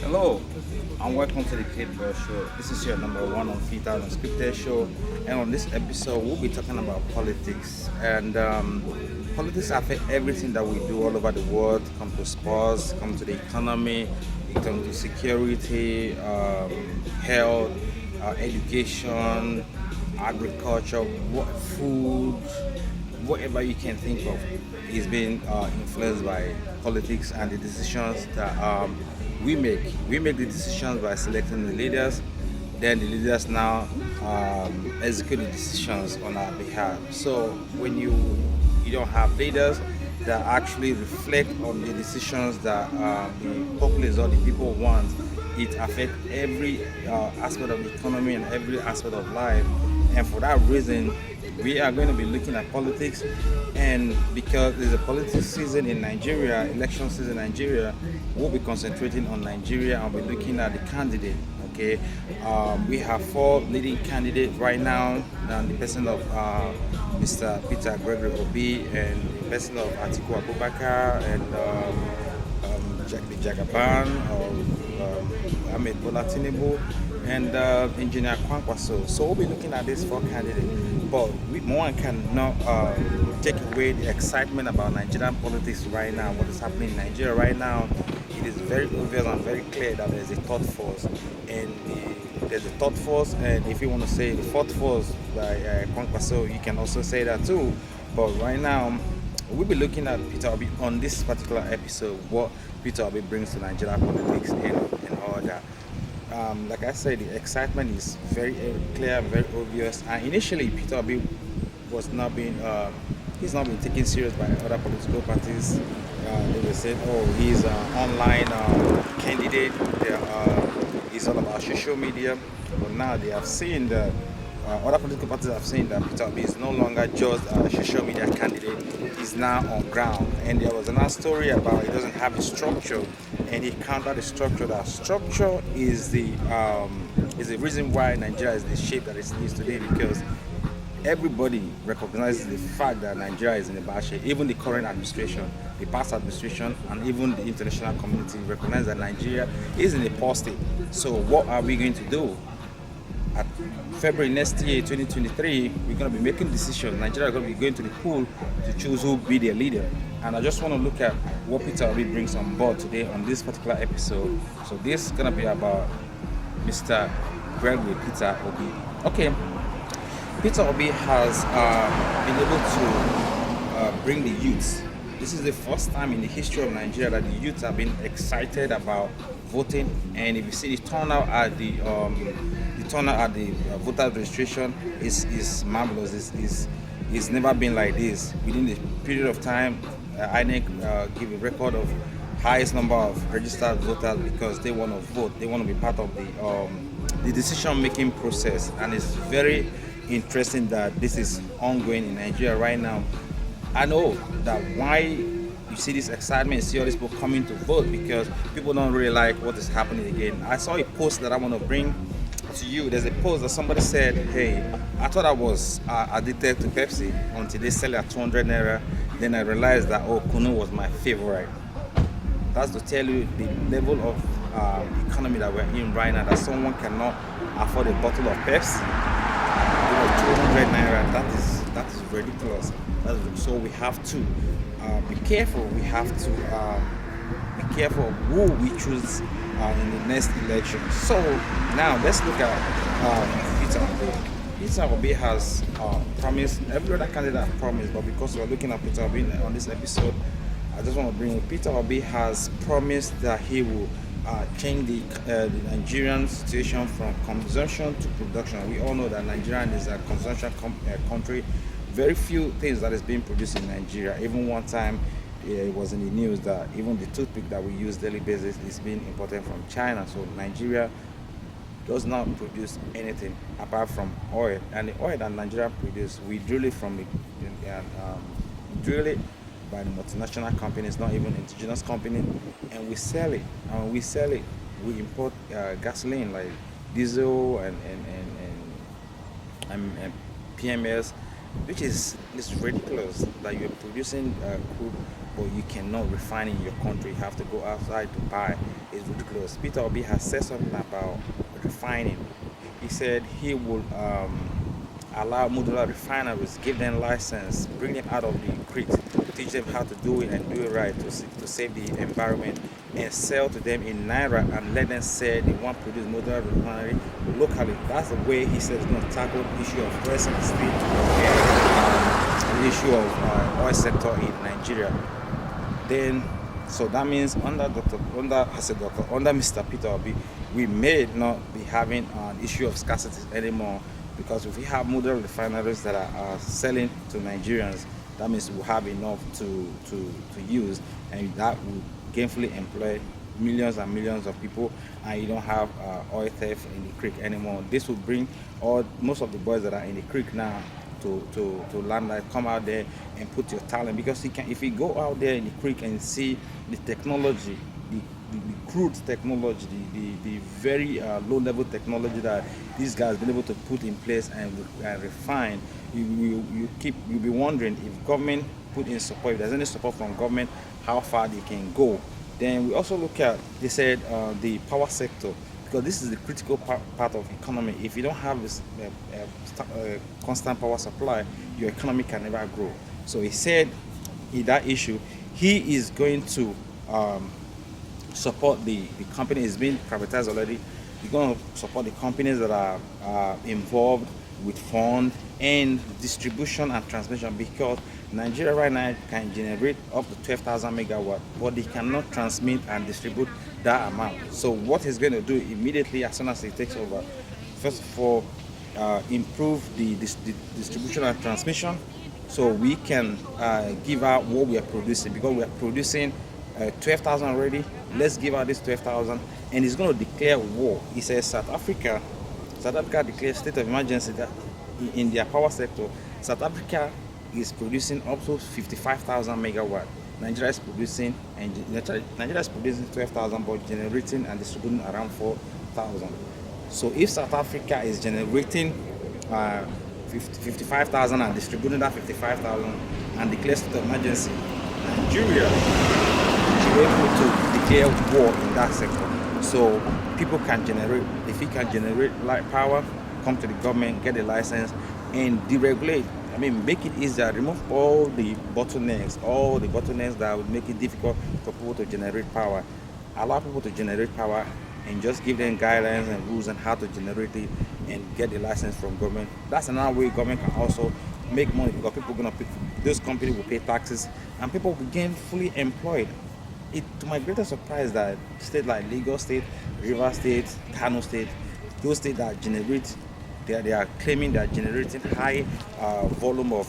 Hello, and welcome to the Kid Bro Show. This is your number one unfiltered unscripted show, and on this episode, we'll be talking about politics. And politics affect everything that we do all over the world. Come to sports, come to the economy, come to security, health, education, agriculture, food, whatever you can think of is being influenced by politics and the decisions that we make. We make the decisions by selecting the leaders. Then the leaders now execute the decisions on our behalf. So when you don't have leaders that actually reflect on the decisions that the populace or the people want, it affects every aspect of the economy and every aspect of life. And for that reason, we are going to be looking at politics. And because there's a politics season in Nigeria, election season in Nigeria, we'll be concentrating on Nigeria and we'll be looking at the candidate. Okay, we have four leading candidates right now, and the person of Mr. Peter Gregory Obi, and the person of Atiku Abubakar, and the Jagaban, Ahmed Bola Tinubu, and Engineer Kwankwaso. So we'll be looking at these four candidates. But one cannot take away the excitement about Nigerian politics right now, what is happening in Nigeria right now. It is very obvious and very clear that there's a third force. And there's a third force, and if you want to say the fourth force by Kwankwaso, you can also say that too. But right now, we'll be looking at Peter Obi on this particular episode, what Peter Obi brings to Nigerian politics and all that. Like I said, the excitement is very clear and very obvious. And initially, Peter Obi was not being, he's not been taken serious by other political parties. They were saying, "Oh, he's an online candidate. He's all about social media." But now they have seen that other political parties have seen that Peter Obi is no longer just a social media candidate. He's now on ground. And there was another story about he doesn't have a structure, and he countered the structure. That structure is the reason why Nigeria is the shape that it is today, because everybody recognizes the fact that Nigeria is in a bad shape. Even the current administration, the past administration, and even the international community recognize that Nigeria is in a poor state. So what are we going to do? At February next year, 2023, we're going to be making decisions. Nigeria is going to be going to the pool to choose who will be their leader. And I just want to look at what Peter Obi brings on board today on this particular episode. So this is going to be about Mr. Gregory Peter Obi. Okay, Peter Obi has been able to bring the youths. This is the first time in the history of Nigeria that the youths have been excited about voting. And if you see the turnout at the voter registration is marvelous. It's never been like this. Within the period of time, INEC give a record of highest number of registered voters because they want to vote. They want to be part of the decision-making process, and it's very interesting that this is ongoing in Nigeria right now. I know that why you see this excitement, you see all these people coming to vote, because people don't really like what is happening again. I saw a post that I want to bring to you. There's a post that somebody said, "Hey, I thought I was addicted to Pepsi until they sell it at 200 naira. Then I realized that Kunu was my favorite." That's to tell you the level of economy that we're in right now. That someone cannot afford a bottle of Pepsi. 200 naira. That is ridiculous. So we have to be careful. We have to be careful of who we choose in the next election. So now let's look at Peter Obi. Peter Obi has promised, every other candidate has promised, but because we're looking at Peter Obi on this episode, I just want to bring Peter Obi has promised that he will change the Nigerian situation from consumption to production. We all know that Nigeria is a consumption country. Very few things that is being produced in Nigeria. Even one time, it was in the news that even the toothpick that we use daily basis is being imported from China. So Nigeria does not produce anything apart from oil, and the oil that Nigeria produces, we drill it from drill it by the multinational companies, not even indigenous company, and we sell it. And when we sell it, we import gasoline like diesel and PMS, which is ridiculous that you're producing crude, but you cannot refine in your country. You have to go outside to buy. It's ridiculous. Peter Obi has said something about refining. He said he will allow modular refineries, give them license, bring them out of the creek, teach them how to do it and do it right to save the environment, and sell to them in naira and let them sell the one produced modular refinery locally. That's the way he said he's going to tackle the issue of fuel scarcity and the issue of oil sector in Nigeria. Then, so that means under Mr. Peter Obi, we may not be having an issue of scarcity anymore, because if we have model refineries that are selling to Nigerians, that means we'll have enough to use, and that will gainfully employ millions and millions of people, and you don't have oil theft in the creek anymore. This will bring most of the boys that are in the creek now to land, like come out there and put your talent, because if you go out there in the creek and see the technology, the crude technology, the very low level technology that these guys have been able to put in place and refine, you'll be wondering if government put in support, if there's any support from government, how far they can go. Then we also look at, they said, the power sector, because this is the critical part of economy. If you don't have this constant power supply, your economy can never grow. So he said in that issue, he is going to support the company. Is being privatized already. He's going to support the companies that are involved with fund and distribution and transmission, because Nigeria right now can generate up to 12,000 megawatt, but they cannot transmit and distribute that amount. So what he's going to do immediately as soon as he takes over, first of all, improve the distribution and transmission, so we can give out what we are producing, because we are producing 12,000 already. Let's give out this 12,000, and he's going to declare war. He says South Africa declared state of emergency that in their power sector. South Africa is producing up to 55,000 megawatt. Nigeria is producing 12,000, but generating and distributing around 4,000. So if South Africa is generating 55,000 and distributing that 55,000 and declares state of emergency, Nigeria should be able to declare war in that sector. So people can generate, if he can generate light power, come to the government, get a license, and deregulate. I mean, make it easier, remove all the bottlenecks that would make it difficult for people to generate power. Allow people to generate power and just give them guidelines and rules on how to generate it and get the license from government. That's another way government can also make money, because people are going to pay, those companies will pay taxes and people will begin fully employed. To my greatest surprise, that states like Lagos State, River State, Kano State, those states that generate, they are claiming they are generating high volume of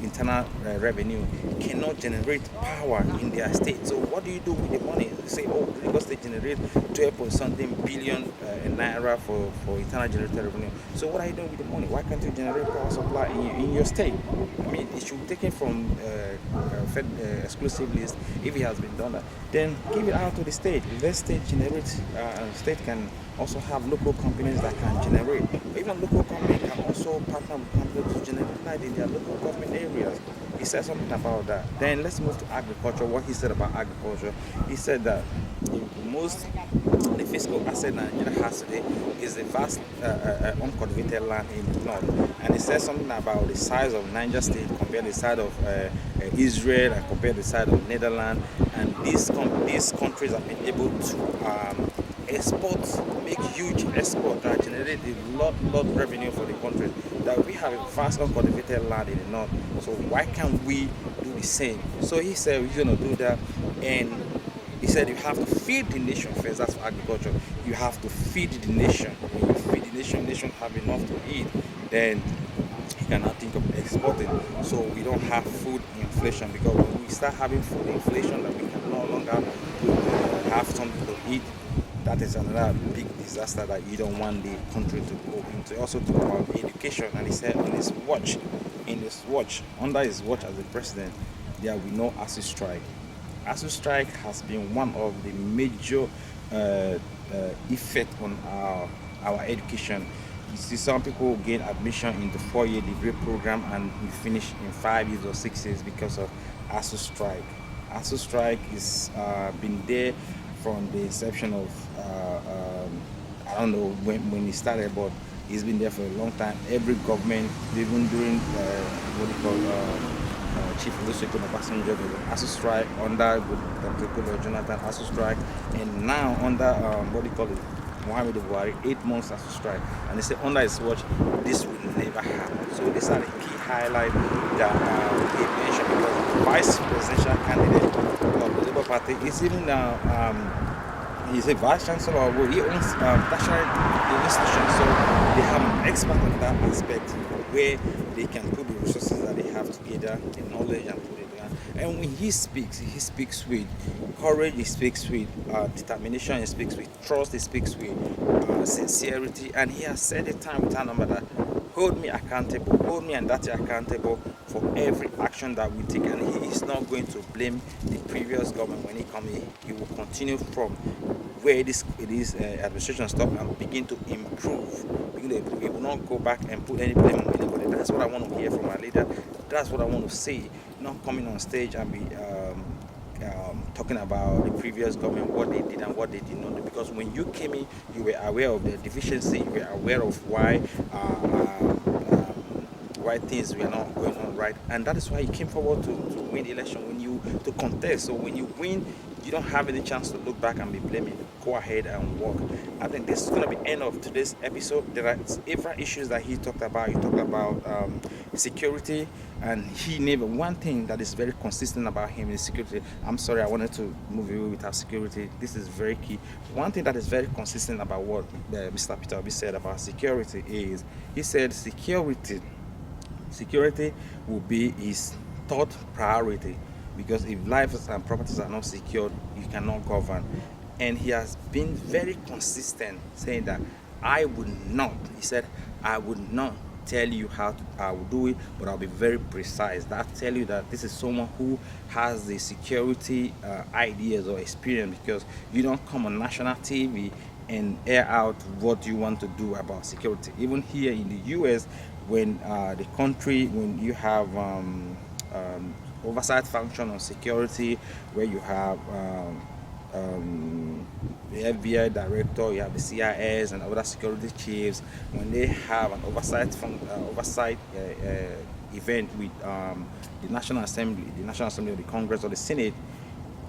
internal revenue, cannot generate power in their state. So what do you do with the money? You say, oh, Lagos State generate 12 point something billion naira for internal generated revenue. So what are you doing with the money? Why can't you generate power supply in your state? I mean, it should be taken from Fed exclusive list. If it has been done that, then give it out to the state. Let state generate. State can also have local companies that can generate. Even local companies can also partner with companies to generate light in their local government areas. He said something about that. Then let's move to agriculture. What he said about agriculture, he said that the fiscal asset Nigeria has today is the vast uncultivated land in the north. And he said something about the size of Niger State compared to the size of Israel and compared to the size of Netherlands. And these countries have been able to export, make huge export that generate a lot revenue for the country. That we have a vast uncultivated land in the north. So why can't we do the same? So he said we're going to do that, and he said you have to feed the nation first. That's for agriculture. You have to feed the nation. When you feed the nation have enough to eat, then you cannot think of exporting. So we don't have food inflation, because when we start having food inflation, that we can no longer have something to eat, that is another big disaster that you don't want the country to go into. Also talk about education, and he said under his watch as the president, there will be no ASU strike. ASU strike has been one of the major effect on our education. You see, some people gain admission in the 4 year degree program and we finish in 5 years or 6 years because of ASU strike. ASU strike is been there from the inception of I don't know when it started, but it's been there for a long time. Every government, even during what do you call Chief Olusegun Obasanjo, there was an ASU strike under Dr. Jonathan ASU strike, and now under what do you call it, Muhammad Buhari, 8 months ASU strike, and they say under his watch this will never happen. So these are the key highlights that he mentioned because the vice presidential candidate of the Labour Party is even he's a vice chancellor. He owns tertiary institution, so they have an expert on that aspect where they can put the resources that they have together, the knowledge, and put it down. And when he speaks with courage, he speaks with determination, he speaks with trust, he speaks with sincerity, and he has said it time without number that hold me accountable, hold me and that accountable for every action that we take, and he is not going to blame the previous government when he comes in. He will continue from where it is administration stop and begin to improve. He will not go back and put any blame on anybody. That's what I want to hear from our leader. That's what I want to see. Not coming on stage and be talking about the previous government, what they did and what they did not do. Because when you came in, you were aware of the deficiency, you were aware of why things were not going on right, and that is why you came forward to win the election, to contest. So when you win, you don't have any chance to look back and be blaming. Go ahead and work. I think this is going to be the end of today's episode. There are several issues that he talked about. He talked about security, and he named one thing that is very consistent about him is security. I'm sorry, I wanted to move away without security. This is very key. One thing that is very consistent about what Mr. Peter Obi said about security is, he said security will be his third priority, because if lives and properties are not secured, you cannot govern. And he has been very consistent saying that I would not, he said, I would not tell you how I will do it, but I'll be very precise. That tell you that this is someone who has the security ideas or experience, because you don't come on national TV and air out what you want to do about security. Even here in the US, when when you have oversight function on security, where you have the FBI director, you have the CIS and other security chiefs, when they have an oversight event with the National Assembly of the Congress or the Senate,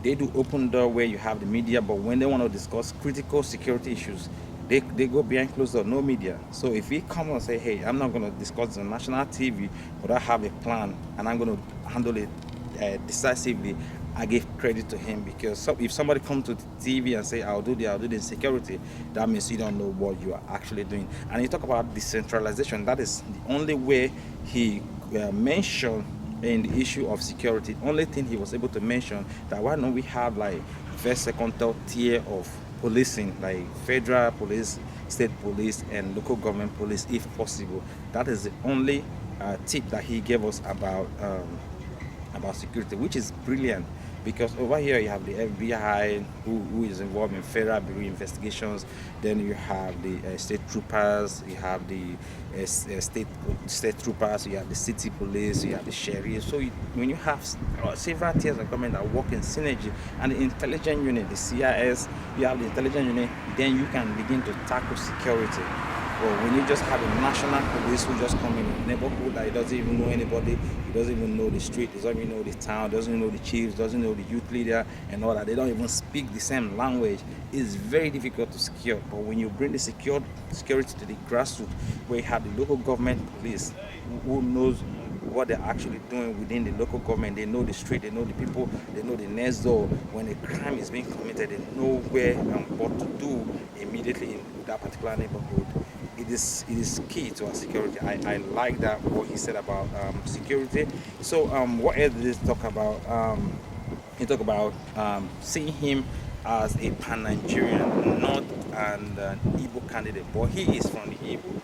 they do open door where you have the media, but when they want to discuss critical security issues, they go behind closed door, no media. So if we come and say, hey, I'm not going to discuss on national TV, but I have a plan and I'm going to handle it decisively, I give credit to him, because if somebody comes to the TV and say, I'll do the security, that means you don't know what you are actually doing. And you talk about decentralization, that is the only way he mentioned in the issue of security. The only thing he was able to mention that why don't we have like first, second, third tier of policing, like federal police, state police, and local government police, if possible. That is the only tip that he gave us about security, which is brilliant. Because over here you have the FBI who is involved in federal bureau investigations. Then you have the state troopers, you have the state troopers, you have the city police, you have the sheriff. So when you have several tiers of government that work in synergy, and the intelligence unit, the CIS, you have the intelligence unit, then you can begin to tackle security. But when you just have a national police who just come in a neighborhood that he doesn't even know anybody, he doesn't even know the street, he doesn't even know the town, doesn't know the chiefs, doesn't know the youth leader and all that, they don't even speak the same language, it's very difficult to secure. But when you bring the security to the grassroots, where you have the local government police who knows what they're actually doing within the local government, they know the street, they know the people, they know the next door. When a crime is being committed, they know where and what to do immediately in that particular neighborhood. It is key to our security. I like that what he said about security. So what else did he talk about? He talked about seeing him as a pan-Nigerian, not an Igbo candidate, but he is from the Igbo.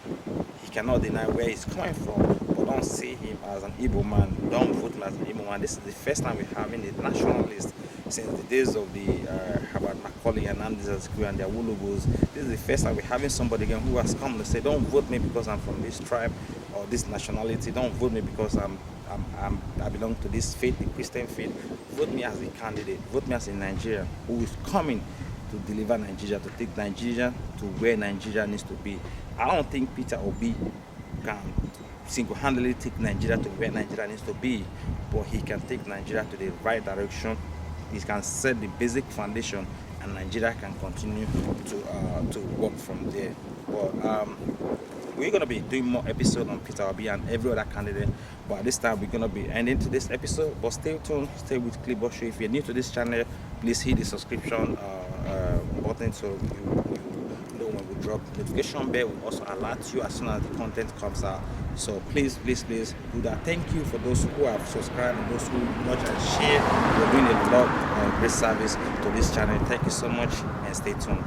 He cannot deny where he's coming from, but don't see him as an Igbo man. Don't vote him as an Igbo man. This is the first time we're having a nationalist since the days of the Herbert Macaulay and Andy Zazkiwe and their Wulubus. This is the first time we're having somebody again who has come to say, don't vote me because I'm from this tribe or this nationality. Don't vote me because I belong to this faith, the Christian faith. Vote me as a candidate. Vote me as a Nigerian who is coming to deliver Nigeria, to take Nigeria to where Nigeria needs to be. I don't think Peter Obi can single-handedly take Nigeria to where Nigeria needs to be, but he can take Nigeria to the right direction. He can set the basic foundation, and Nigeria can continue to work from there. But we're gonna be doing more episodes on Peter Obi and every other candidate. But this time we're gonna be ending to this episode. But stay tuned, stay with Clipboard Show. If you're new to this channel, please hit the subscription button so you know when we drop. Notification bell will also alert you as soon as the content comes out. So please do that. Thank you for those who have subscribed and those who watch and share. You're doing a lot of great service to this channel. Thank you so much and stay tuned.